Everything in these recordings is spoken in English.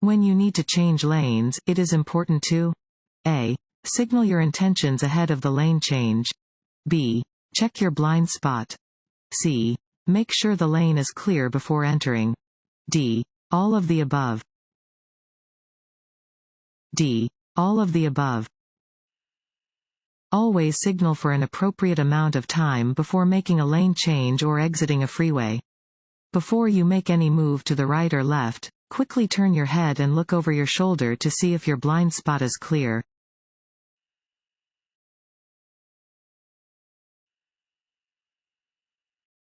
When you need to change lanes, it is important to A. Signal your intentions ahead of the lane change. B. Check your blind spot. C. Make sure the lane is clear before entering. D. All of the above. D. All of the above. Always signal for an appropriate amount of time before making a lane change or exiting a freeway. Before you make any move to the right or left, quickly turn your head and look over your shoulder to see if your blind spot is clear.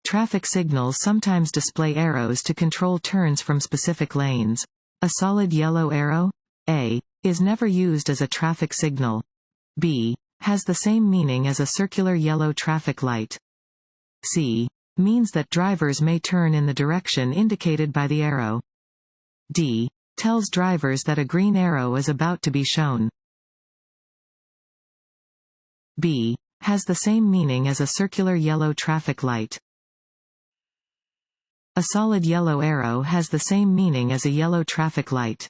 Traffic signals sometimes display arrows to control turns from specific lanes. A solid yellow arrow, A, is never used as a traffic signal. B, has the same meaning as a circular yellow traffic light. C, means that drivers may turn in the direction indicated by the arrow. D, tells drivers that a green arrow is about to be shown. B, has the same meaning as a circular yellow traffic light. A solid yellow arrow has the same meaning as a yellow traffic light.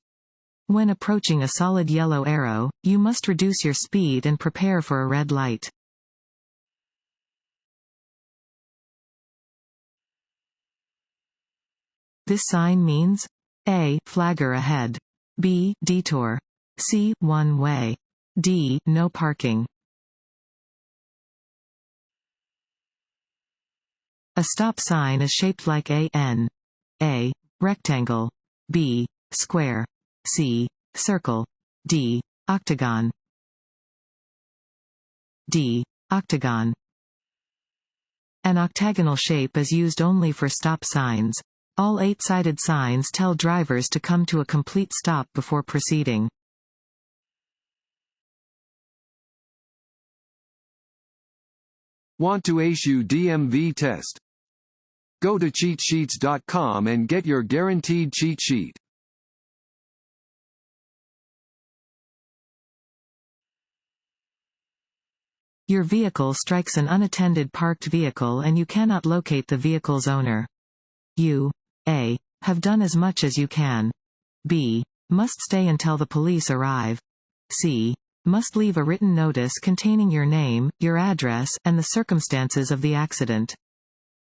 When approaching a solid yellow arrow, you must reduce your speed and prepare for a red light. This sign means A. Flagger ahead. B. Detour. C. One way. D. No parking. A stop sign is shaped like a N. A. Rectangle. B. Square. C. Circle. D. Octagon. D. Octagon. An octagonal shape is used only for stop signs. All 8-sided signs tell drivers to come to a complete stop before proceeding. Want to ace your DMV test? Go to cheatsheets.com and get your guaranteed cheat sheet. Your vehicle strikes an unattended parked vehicle and you cannot locate the vehicle's owner. You A. have done as much as you can. B. must stay until the police arrive. C. must leave a written notice containing your name, your address, and the circumstances of the accident.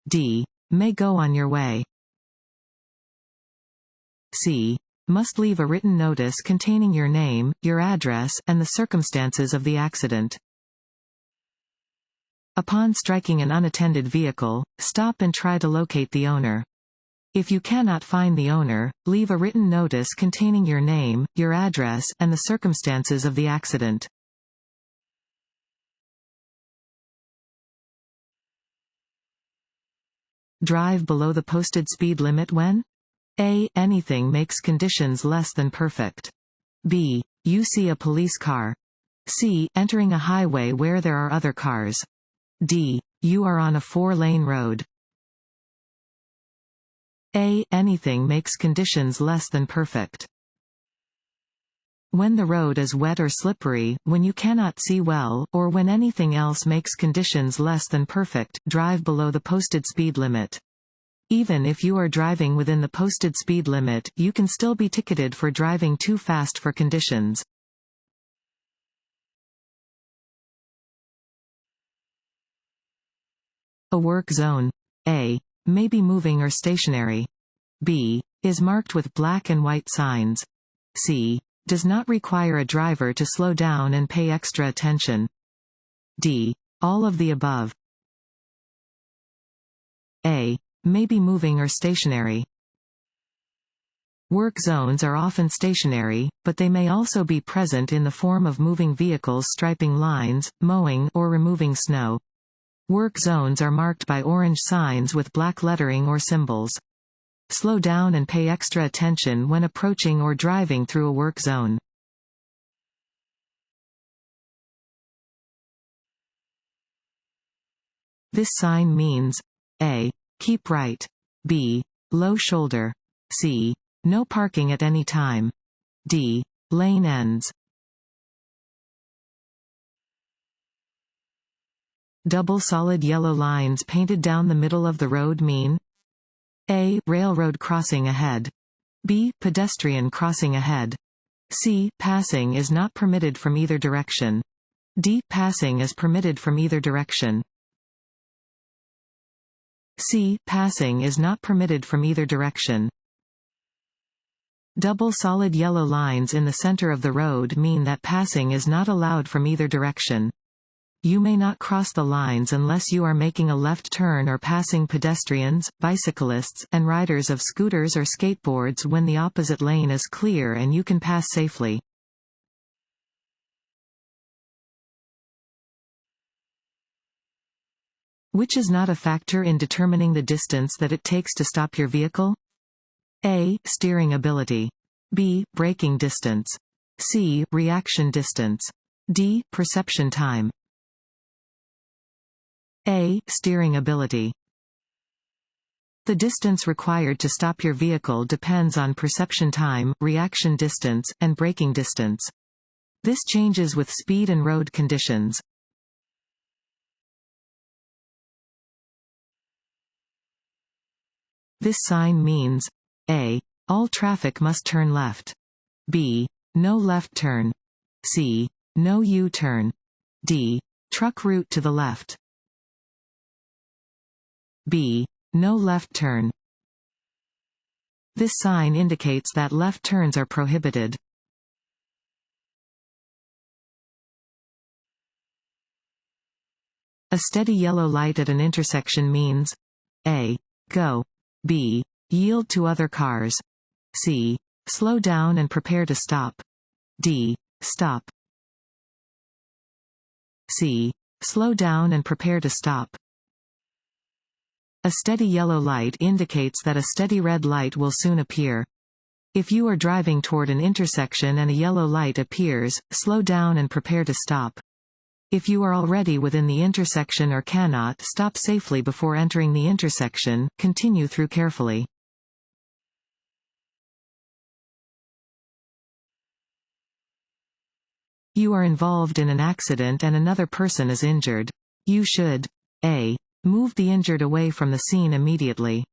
D. may go on your way. C. must leave a written notice containing your name, your address, and the circumstances of the accident. Upon striking an unattended vehicle, stop and try to locate the owner. If you cannot find the owner, leave a written notice containing your name, your address, and the circumstances of the accident. Drive below the posted speed limit when A. anything makes conditions less than perfect. B. you see a police car. C. entering a highway where there are other cars. D. you are on a 4-lane road. A. anything makes conditions less than perfect. When the road is wet or slippery, when you cannot see well, or when anything else makes conditions less than perfect, drive below the posted speed limit. Even if you are driving within the posted speed limit, you can still be ticketed for driving too fast for conditions. A work zone. A. may be moving or stationary. B. is marked with black and white signs. C. does not require a driver to slow down and pay extra attention. D. all of the above. A. may be moving or stationary. Work zones are often stationary, but they may also be present in the form of moving vehicles striping lines, mowing, or removing snow. Work zones are marked by orange signs with black lettering or symbols. Slow down and pay extra attention when approaching or driving through a work zone. This sign means A. keep right. B. low shoulder. C. no parking at any time. D. lane ends. Double solid yellow lines painted down the middle of the road mean A. railroad crossing ahead. B. Pedestrian crossing ahead. C. Passing is not permitted from either direction. D. Passing is permitted from either direction. C. Passing is not permitted from either direction. Double solid yellow lines in the center of the road mean that passing is not allowed from either direction. You may not cross the lines unless you are making a left turn or passing pedestrians, bicyclists, and riders of scooters or skateboards when the opposite lane is clear and you can pass safely. Which is not a factor in determining the distance that it takes to stop your vehicle? A. Steering ability. B. Braking distance. C. Reaction distance. D. Perception time. A. Steering ability. The distance required to stop your vehicle depends on perception time, reaction distance, and braking distance. This changes with speed and road conditions. This sign means A. All traffic must turn left. B. No left turn. C. No U-turn. D. Truck route to the left. B. No left turn. This sign indicates that left turns are prohibited. A steady yellow light at an intersection means A. Go. B. Yield to other cars. C. Slow down and prepare to stop. D. Stop. C. Slow down and prepare to stop. A steady yellow light indicates that a steady red light will soon appear. If you are driving toward an intersection and a yellow light appears, slow down and prepare to stop. If you are already within the intersection or cannot stop safely before entering the intersection, continue through carefully. You are involved in an accident and another person is injured. You should A. Move the injured away from the scene immediately.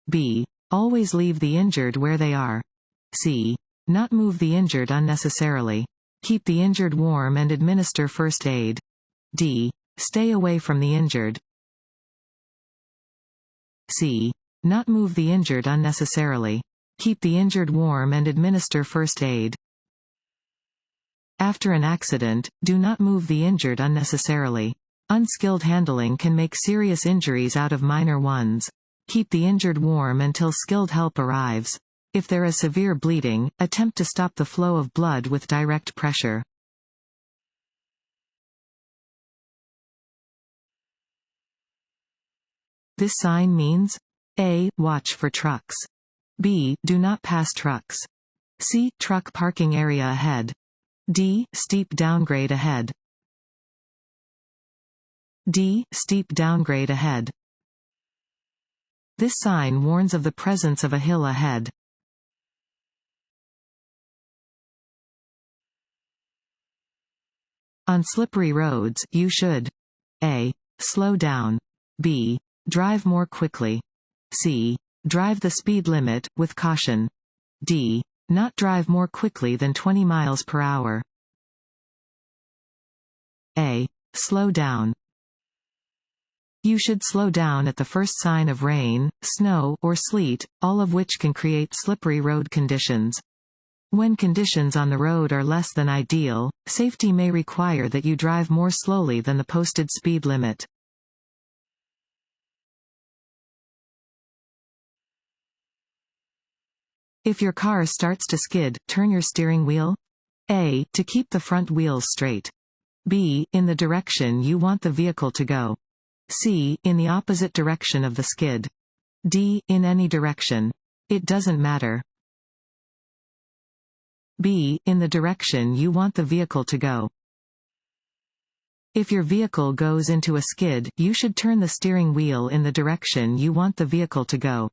B. Always leave the injured where they are. C. Not move the injured unnecessarily. Keep the injured warm and administer first aid. D. Stay away from the injured. C. Not move the injured unnecessarily. Keep the injured warm and administer first aid. After an accident, do not move the injured unnecessarily. Unskilled handling can make serious injuries out of minor ones. Keep the injured warm until skilled help arrives. If there is severe bleeding, attempt to stop the flow of blood with direct pressure. This sign means A. Watch for trucks. B. Do not pass trucks. C. Truck parking area ahead. D. Steep downgrade ahead. D. Steep downgrade ahead. This sign warns of the presence of a hill ahead. On slippery roads, you should A. Slow down. B. Drive more quickly. C. Drive the speed limit, with caution. D. Not drive more quickly than 20 miles per hour. A. Slow down. You should slow down at the first sign of rain, snow, or sleet, all of which can create slippery road conditions. When conditions on the road are less than ideal, safety may require that you drive more slowly than the posted speed limit. If your car starts to skid, turn your steering wheel A. to keep the front wheels straight. B. in the direction you want the vehicle to go. C. in the opposite direction of the skid. D. in any direction. It doesn't matter. B. in the direction you want the vehicle to go. If your vehicle goes into a skid, you should turn the steering wheel in the direction you want the vehicle to go.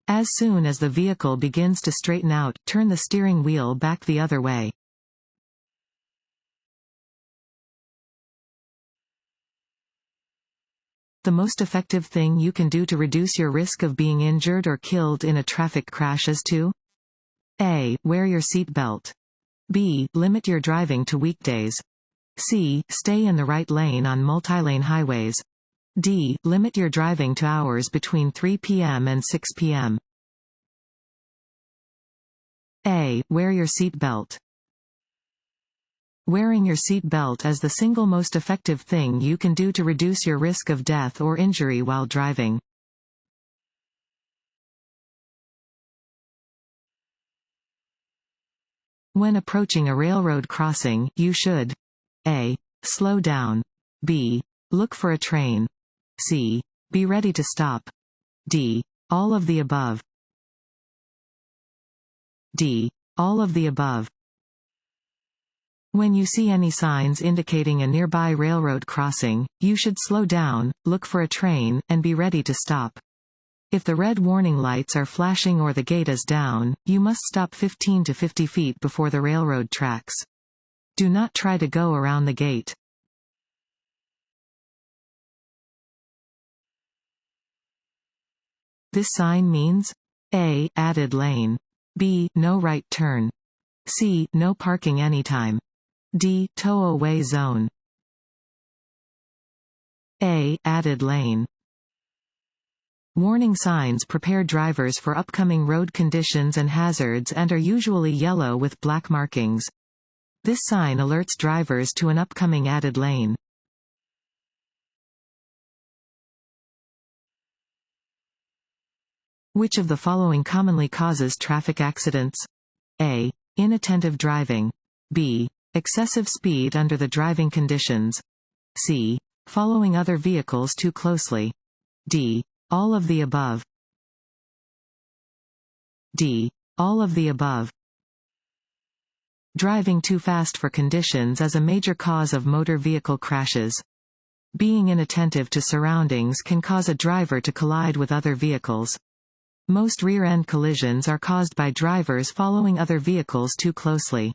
As soon as the vehicle begins to straighten out, turn the steering wheel back the other way. The most effective thing you can do to reduce your risk of being injured or killed in a traffic crash is to A. Wear your seat belt. B. Limit your driving to weekdays. C. Stay in the right lane on multi-lane highways. D. Limit your driving to hours between 3 p.m. and 6 p.m. A. Wear your seat belt. Wearing your seat belt is the single most effective thing you can do to reduce your risk of death or injury while driving. When approaching a railroad crossing, you should A. Slow down. B. Look for a train. C. Be ready to stop. D. All of the above. D. All of the above. When you see any signs indicating a nearby railroad crossing, you should slow down, look for a train, and be ready to stop. If the red warning lights are flashing or the gate is down, you must stop 15 to 50 feet before the railroad tracks. Do not try to go around the gate. This sign means A. Added lane. B. No right turn. C. No parking anytime. D. Tow away zone. A. Added lane. Warning signs prepare drivers for upcoming road conditions and hazards and are usually yellow with black markings. This sign alerts drivers to an upcoming added lane. Which of the following commonly causes traffic accidents? A. Inattentive driving. B. Excessive speed under the driving conditions. C. Following other vehicles too closely. D. All of the above. D. All of the above. Driving too fast for conditions is a major cause of motor vehicle crashes. Being inattentive to surroundings can cause a driver to collide with other vehicles. Most rear-end collisions are caused by drivers following other vehicles too closely.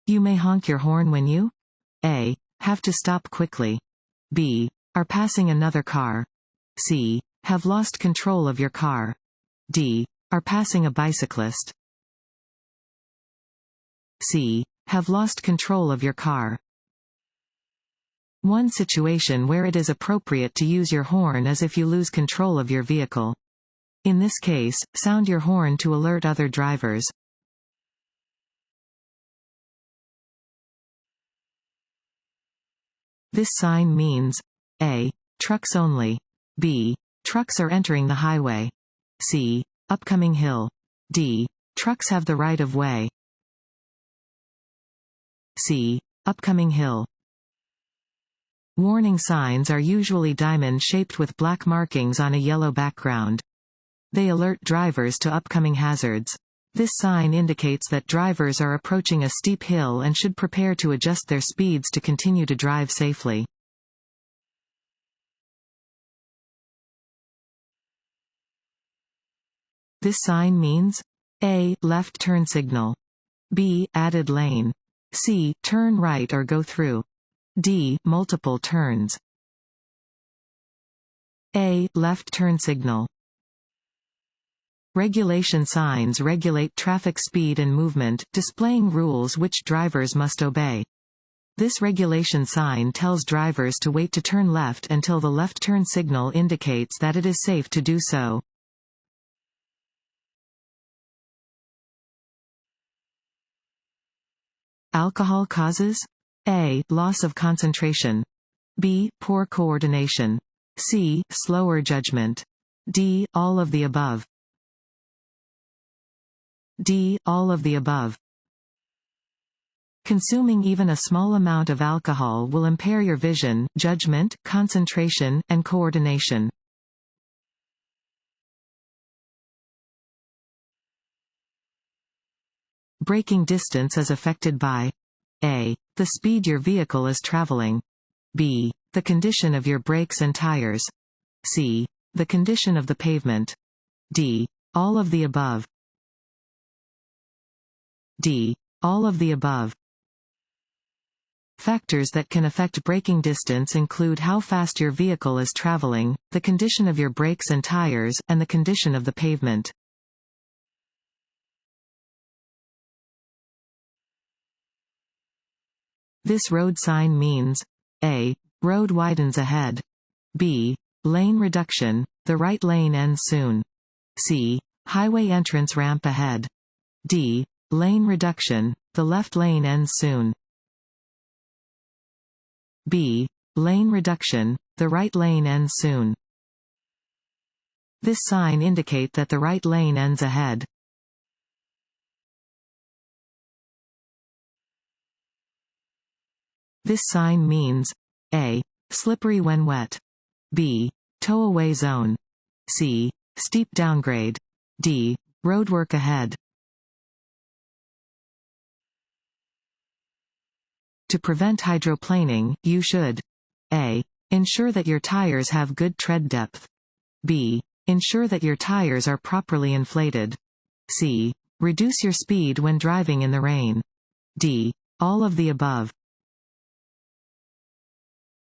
You may honk your horn when you A. Have to stop quickly. B. Are passing another car. C. Have lost control of your car. D. Are passing a bicyclist. C. Have lost control of your car. One situation where it is appropriate to use your horn is if you lose control of your vehicle. In this case, sound your horn to alert other drivers. This sign means A. Trucks only. B. Trucks are entering the highway. C. Upcoming hill. D. Trucks have the right of way. C. Upcoming hill. Warning signs are usually diamond-shaped with black markings on a yellow background. They alert drivers to upcoming hazards. This sign indicates that drivers are approaching a steep hill and should prepare to adjust their speeds to continue to drive safely. This sign means A. Left turn signal. B. Added lane. C. Turn right or go through. D. Multiple turns. A. Left turn signal. Regulation signs regulate traffic speed and movement, displaying rules which drivers must obey. This regulation sign tells drivers to wait to turn left until the left turn signal indicates that it is safe to do so. Alcohol causes A. Loss of concentration. B. Poor coordination. C. Slower judgment. D. All of the above. D. All of the above. Consuming even a small amount of alcohol will impair your vision, judgment, concentration, and coordination. Braking distance is affected by A. The speed your vehicle is traveling. B. The condition of your brakes and tires. C. The condition of the pavement. D. All of the above. D. All of the above. Factors that can affect braking distance include how fast your vehicle is traveling, the condition of your brakes and tires, and the condition of the pavement. This road sign means A. Road widens ahead. B. Lane reduction, the right lane ends soon. C. Highway entrance ramp ahead. D. Lane reduction, the left lane ends soon. B. Lane reduction, the right lane ends soon. This sign indicate that the right lane ends ahead. This sign means A. Slippery when wet. B. Tow-away zone. C. Steep downgrade. D. Roadwork ahead. To prevent hydroplaning, you should A. Ensure that your tires have good tread depth. B. Ensure that your tires are properly inflated. C. Reduce your speed when driving in the rain. D. All of the above.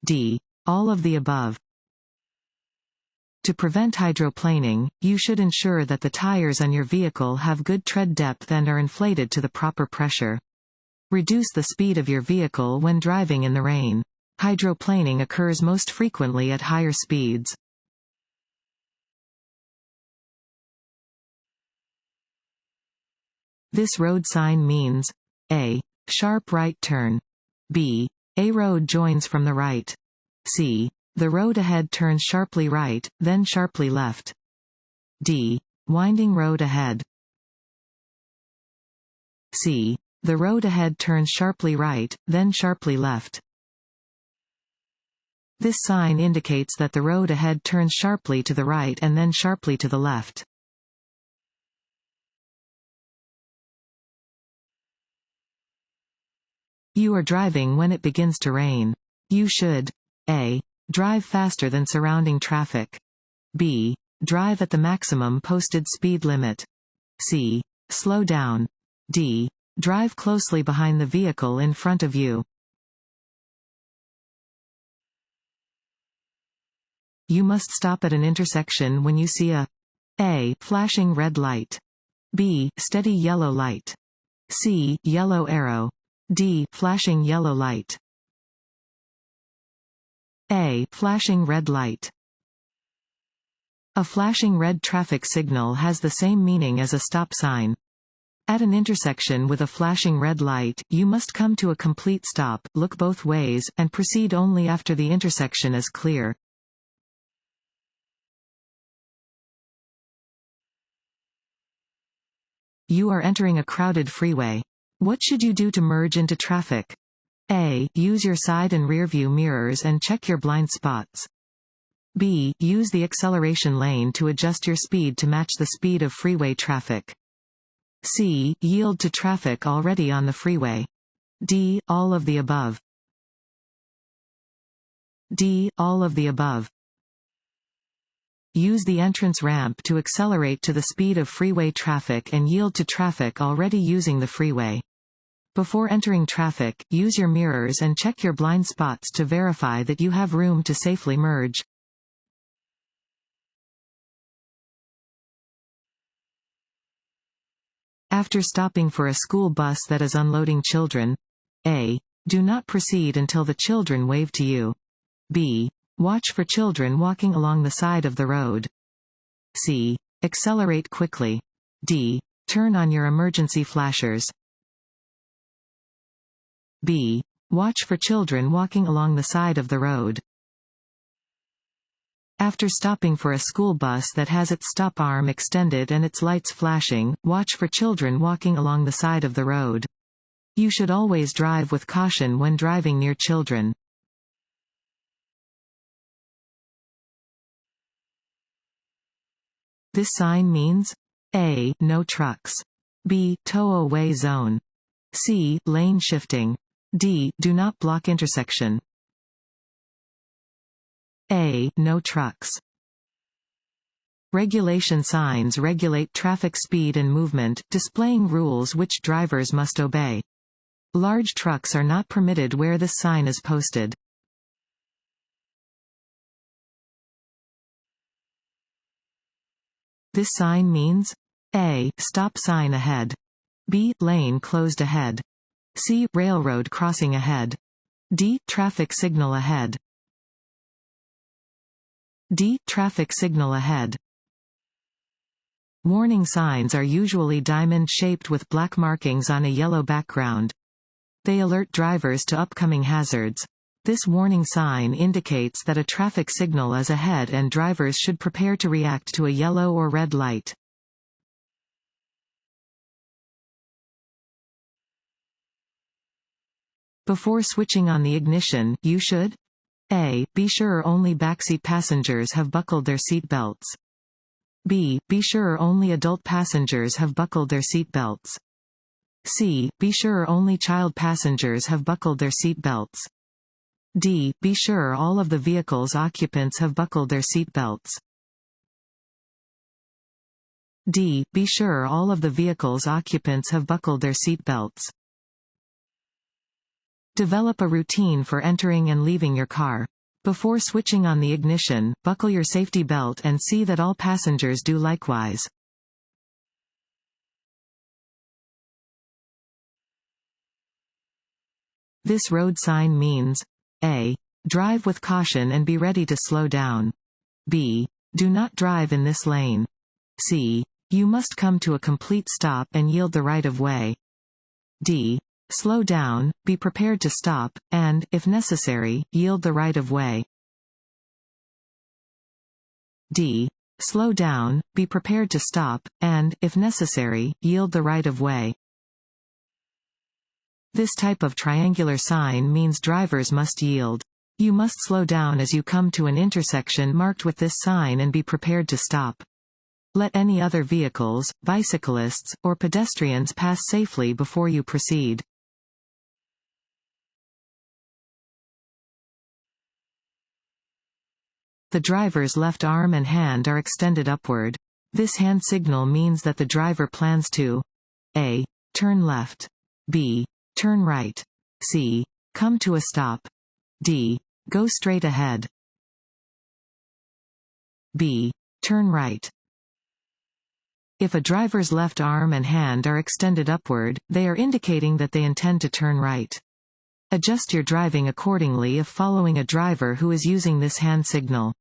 D. All of the above. To prevent hydroplaning, you should ensure that the tires on your vehicle have good tread depth and are inflated to the proper pressure. Reduce the speed of your vehicle when driving in the rain. Hydroplaning occurs most frequently at higher speeds. This road sign means A. Sharp right turn. B. A road joins from the right. C. The road ahead turns sharply right, then sharply left. D. Winding road ahead. C. The road ahead turns sharply right, then sharply left. This sign indicates that the road ahead turns sharply to the right and then sharply to the left. You are driving when it begins to rain. You should A. Drive faster than surrounding traffic. B. Drive at the maximum posted speed limit. C. Slow down. D. Drive closely behind the vehicle in front of you. You must stop at an intersection when you see A. Flashing red light. B. Steady yellow light. C. Yellow arrow. D. Flashing yellow light. A. Flashing red light. A flashing red traffic signal has the same meaning as a stop sign. At an intersection with a flashing red light, you must come to a complete stop, look both ways, and proceed only after the intersection is clear. You are entering a crowded freeway. What should you do to merge into traffic? A. Use your side and rear view mirrors and check your blind spots. B. Use the acceleration lane to adjust your speed to match the speed of freeway traffic. C. Yield to traffic already on the freeway. D. All of the above. D. All of the above. Use the entrance ramp to accelerate to the speed of freeway traffic and yield to traffic already using the freeway. Before entering traffic, use your mirrors and check your blind spots to verify that you have room to safely merge. After stopping for a school bus that is unloading children, A. Do not proceed until the children wave to you. B. Watch for children walking along the side of the road. C. Accelerate quickly. D. Turn on your emergency flashers. B. Watch for children walking along the side of the road. After stopping for a school bus that has its stop arm extended and its lights flashing, watch for children walking along the side of the road. You should always drive with caution when driving near children. This sign means A. No trucks. B. Tow-away zone. C. Lane shifting. D. Do not block intersection. A. No trucks. Regulation signs regulate traffic speed and movement, displaying rules which drivers must obey. Large trucks are not permitted where this sign is posted. This sign means A. Stop sign ahead. B. Lane closed ahead. C. Railroad crossing ahead. D. Traffic signal ahead. D. Traffic signal ahead. Warning signs are usually diamond-shaped with black markings on a yellow background. They alert drivers to upcoming hazards. This warning sign indicates that a traffic signal is ahead and drivers should prepare to react to a yellow or red light. Before switching on the ignition, you should A. Be sure only backseat passengers have buckled their seat belts. B. Be sure only adult passengers have buckled their seat belts. C. Be sure only child passengers have buckled their seat belts. D. Be sure all of the vehicle's occupants have buckled their seat belts. D. Be sure all of the vehicle's occupants have buckled their seat belts. Develop a routine for entering and leaving your car. Before switching on the ignition, buckle your safety belt and see that all passengers do likewise. This road sign means A. Drive with caution and be ready to slow down. B. Do not drive in this lane. C. You must come to a complete stop and yield the right of way. D. Slow down, be prepared to stop, and, if necessary, yield the right of way. D. Slow down, be prepared to stop, and, if necessary, yield the right of way. This type of triangular sign means drivers must yield. You must slow down as you come to an intersection marked with this sign and be prepared to stop. Let any other vehicles, bicyclists, or pedestrians pass safely before you proceed. The driver's left arm and hand are extended upward. This hand signal means that the driver plans to A. Turn left. B. Turn right. C. Come to a stop. D. Go straight ahead. B. Turn right. If a driver's left arm and hand are extended upward, they are indicating that they intend to turn right. Adjust your driving accordingly if following a driver who is using this hand signal.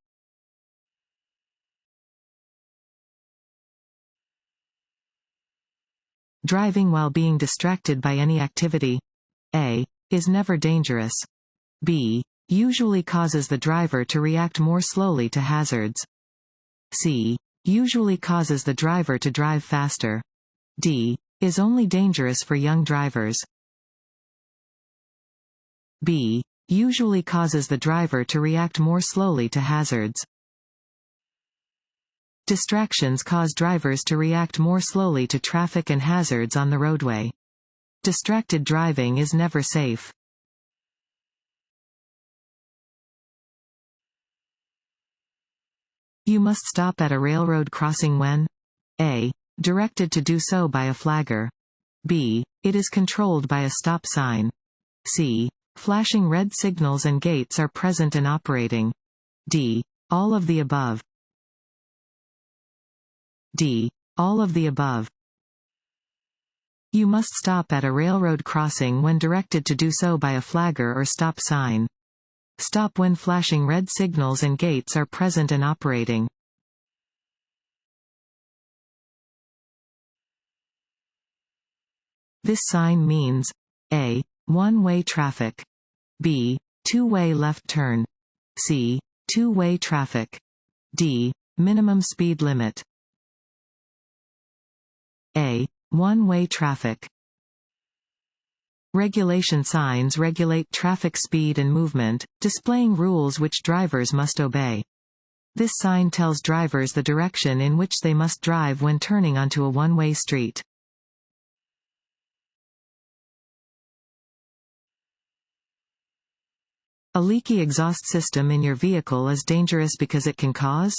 Driving while being distracted by any activity A. Is never dangerous. B. Usually causes the driver to react more slowly to hazards. C. Usually causes the driver to drive faster. D. Is only dangerous for young drivers. B. Usually causes the driver to react more slowly to hazards. Distractions cause drivers to react more slowly to traffic and hazards on the roadway. Distracted driving is never safe. You must stop at a railroad crossing when A. Directed to do so by a flagger. B. It is controlled by a stop sign. C. Flashing red signals and gates are present and operating. D. All of the above. D. All of the above. You must stop at a railroad crossing when directed to do so by a flagger or stop sign. Stop when flashing red signals and gates are present and operating. This sign means A. One-way traffic. B. Two-way left turn. C. Two-way traffic. D. Minimum speed limit. A. One-way traffic. Regulation signs regulate traffic speed and movement, displaying rules which drivers must obey. This sign tells drivers the direction in which they must drive when turning onto a one-way street. A leaky exhaust system in your vehicle is dangerous because it can cause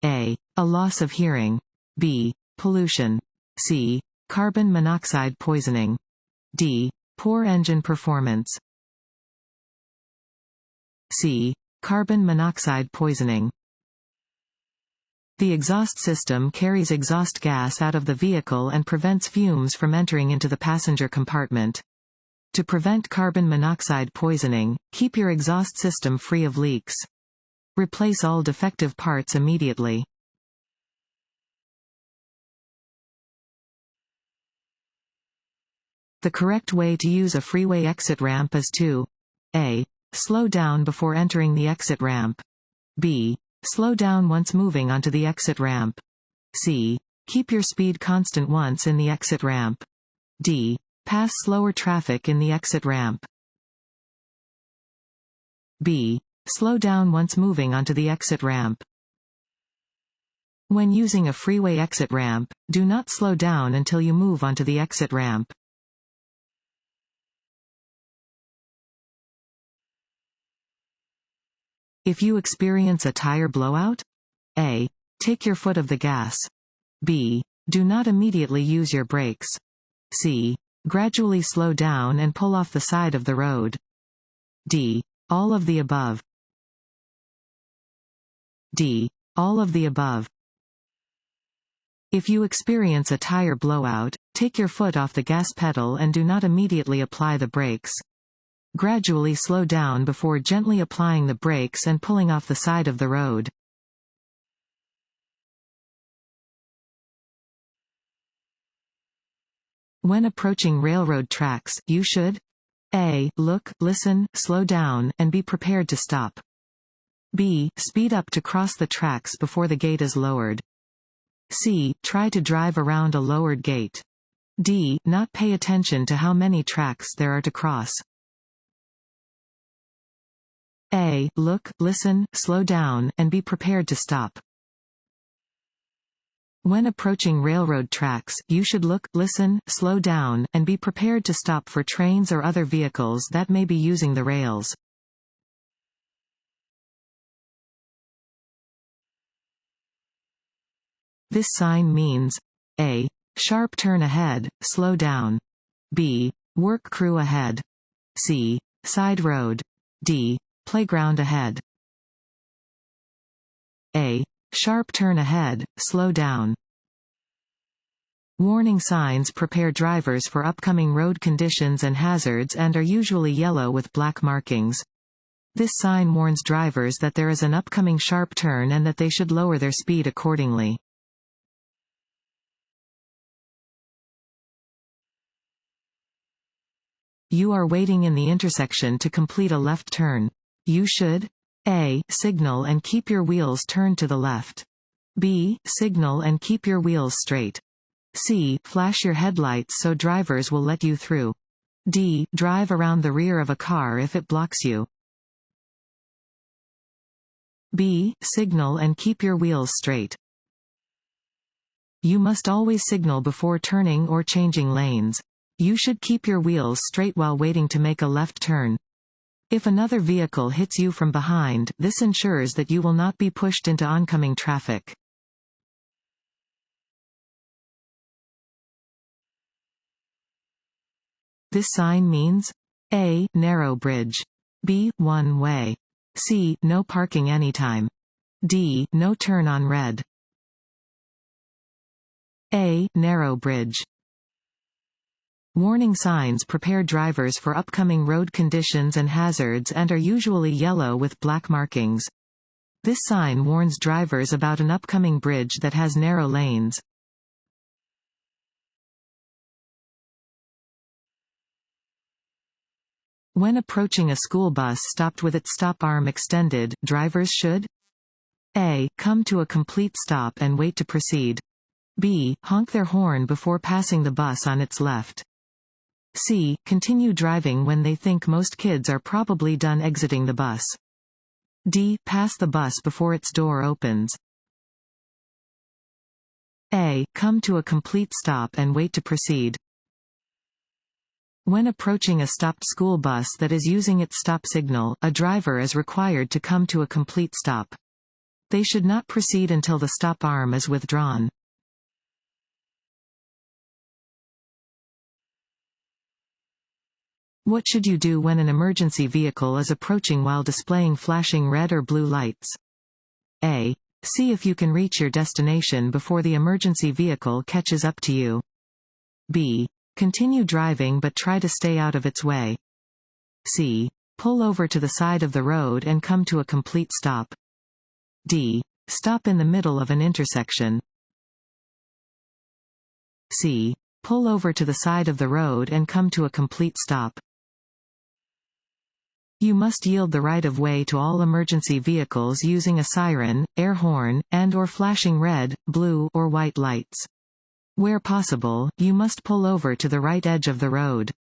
A. A loss of hearing. B. Pollution. C. Carbon monoxide poisoning. D. Poor engine performance. C. Carbon monoxide poisoning. The exhaust system carries exhaust gas out of the vehicle and prevents fumes from entering into the passenger compartment. To prevent carbon monoxide poisoning, keep your exhaust system free of leaks. Replace all defective parts immediately. The correct way to use a freeway exit ramp is to A. Slow down before entering the exit ramp. B. Slow down once moving onto the exit ramp. C. Keep your speed constant once in the exit ramp. D. Pass slower traffic in the exit ramp. B. Slow down once moving onto the exit ramp. When using a freeway exit ramp, do not slow down until you move onto the exit ramp. If you experience a tire blowout, A. Take your foot off the gas. B. Do not immediately use your brakes. C. Gradually slow down and pull off the side of the road. D. All of the above. D. All of the above. If you experience a tire blowout, take your foot off the gas pedal and do not immediately apply the brakes. Gradually slow down before gently applying the brakes and pulling off the side of the road. When approaching railroad tracks, you should A. Look, listen, slow down, and be prepared to stop. B. Speed up to cross the tracks before the gate is lowered. C. Try to drive around a lowered gate. D. Not pay attention to how many tracks there are to cross. A. Look, listen, slow down, and be prepared to stop. When approaching railroad tracks, you should look, listen, slow down, and be prepared to stop for trains or other vehicles that may be using the rails. This sign means A. Sharp turn ahead, slow down. B. Work crew ahead. C. Side road. D. Playground ahead. A. Sharp turn ahead, slow down. Warning signs prepare drivers for upcoming road conditions and hazards and are usually yellow with black markings. This sign warns drivers that there is an upcoming sharp turn and that they should lower their speed accordingly. You are waiting in the intersection to complete a left turn. You should A. Signal and keep your wheels turned to the left. B. Signal and keep your wheels straight. C. Flash your headlights so drivers will let you through. D. Drive around the rear of a car if it blocks you. B. Signal and keep your wheels straight. You must always signal before turning or changing lanes. You should keep your wheels straight while waiting to make a left turn. If another vehicle hits you from behind, this ensures that you will not be pushed into oncoming traffic. This sign means A. Narrow bridge. B. One way. C. No parking anytime. D. No turn on red. A. Narrow bridge. Warning signs prepare drivers for upcoming road conditions and hazards and are usually yellow with black markings. This sign warns drivers about an upcoming bridge that has narrow lanes. When approaching a school bus stopped with its stop arm extended, drivers should A. Come to a complete stop and wait to proceed. B. Honk their horn before passing the bus on its left. C. Continue driving when they think most kids are probably done exiting the bus. D. Pass the bus before its door opens. A. Come to a complete stop and wait to proceed. When approaching a stopped school bus that is using its stop signal, a driver is required to come to a complete stop. They should not proceed until the stop arm is withdrawn. What should you do when an emergency vehicle is approaching while displaying flashing red or blue lights? A. See if you can reach your destination before the emergency vehicle catches up to you. B. Continue driving but try to stay out of its way. C. Pull over to the side of the road and come to a complete stop. D. Stop in the middle of an intersection. C. Pull over to the side of the road and come to a complete stop. You must yield the right-of-way to all emergency vehicles using a siren, air horn, and/or flashing red, blue, or white lights. Where possible, you must pull over to the right edge of the road.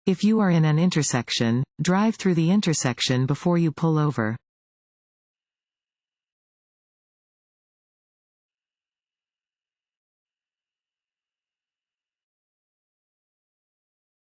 If you are in an intersection, drive through the intersection before you pull over.